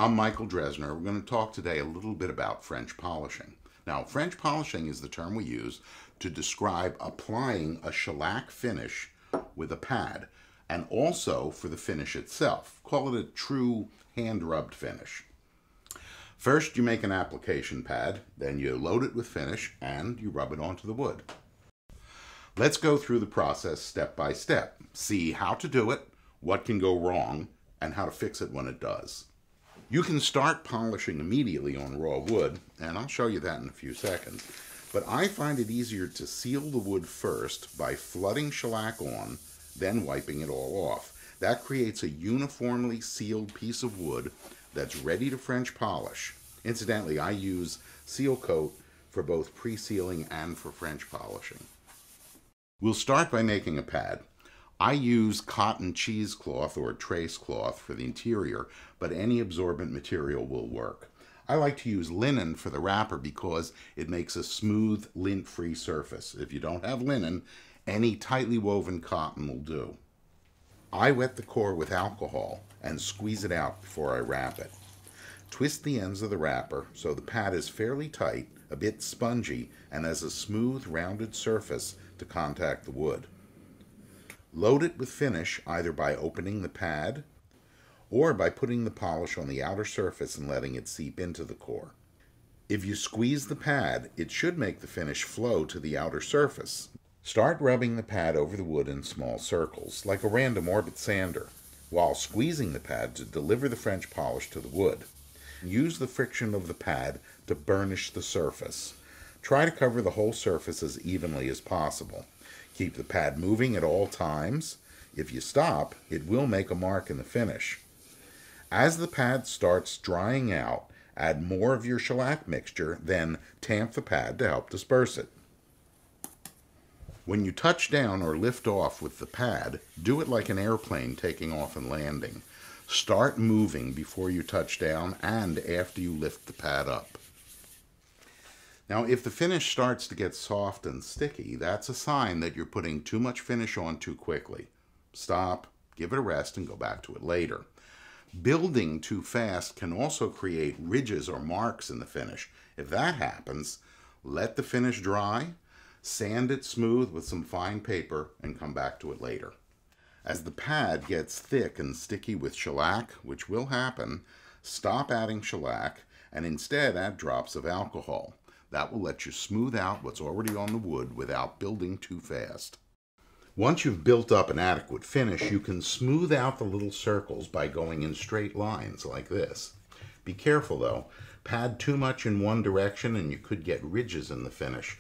I'm Michael Dresdner. We're going to talk today a little bit about French polishing. Now, French polishing is the term we use to describe applying a shellac finish with a pad, and also for the finish itself. Call it a true hand-rubbed finish. First, you make an application pad, then you load it with finish, and you rub it onto the wood. Let's go through the process step by step, see how to do it, what can go wrong, and how to fix it when it does. You can start polishing immediately on raw wood, and I'll show you that in a few seconds. But I find it easier to seal the wood first by flooding shellac on, then wiping it all off. That creates a uniformly sealed piece of wood that's ready to French polish. Incidentally, I use seal coat for both pre-sealing and for French polishing. We'll start by making a pad. I use cotton cheesecloth or trace cloth for the interior, but any absorbent material will work. I like to use linen for the wrapper because it makes a smooth, lint-free surface. If you don't have linen, any tightly woven cotton will do. I wet the core with alcohol and squeeze it out before I wrap it. Twist the ends of the wrapper so the pad is fairly tight, a bit spongy, and has a smooth, rounded surface to contact the wood. Load it with finish either by opening the pad or by putting the polish on the outer surface and letting it seep into the core. If you squeeze the pad, it should make the finish flow to the outer surface. Start rubbing the pad over the wood in small circles, like a random orbit sander, while squeezing the pad to deliver the French polish to the wood. Use the friction of the pad to burnish the surface. Try to cover the whole surface as evenly as possible. Keep the pad moving at all times. If you stop, it will make a mark in the finish. As the pad starts drying out, add more of your shellac mixture, then tamp the pad to help disperse it. When you touch down or lift off with the pad, do it like an airplane taking off and landing. Start moving before you touch down and after you lift the pad up. Now, if the finish starts to get soft and sticky, that's a sign that you're putting too much finish on too quickly. Stop, give it a rest, and go back to it later. Building too fast can also create ridges or marks in the finish. If that happens, let the finish dry, sand it smooth with some fine paper, and come back to it later. As the pad gets thick and sticky with shellac, which will happen, stop adding shellac and instead add drops of alcohol. That will let you smooth out what's already on the wood without building too fast. Once you've built up an adequate finish, you can smooth out the little circles by going in straight lines like this. Be careful though. Pad too much in one direction and you could get ridges in the finish.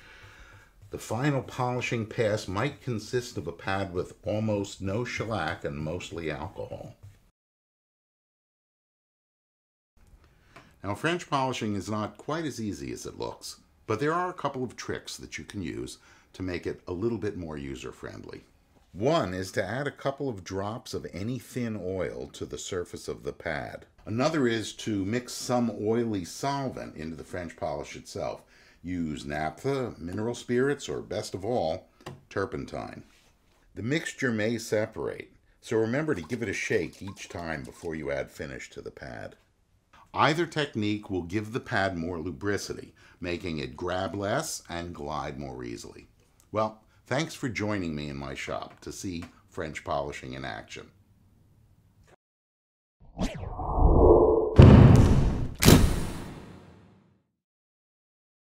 The final polishing pass might consist of a pad with almost no shellac and mostly alcohol. Now, French polishing is not quite as easy as it looks, but there are a couple of tricks that you can use to make it a little bit more user-friendly. One is to add a couple of drops of any thin oil to the surface of the pad. Another is to mix some oily solvent into the French polish itself. Use naphtha, mineral spirits, or best of all, turpentine. The mixture may separate, so remember to give it a shake each time before you add finish to the pad. Either technique will give the pad more lubricity, making it grab less and glide more easily. Well, thanks for joining me in my shop to see French polishing in action.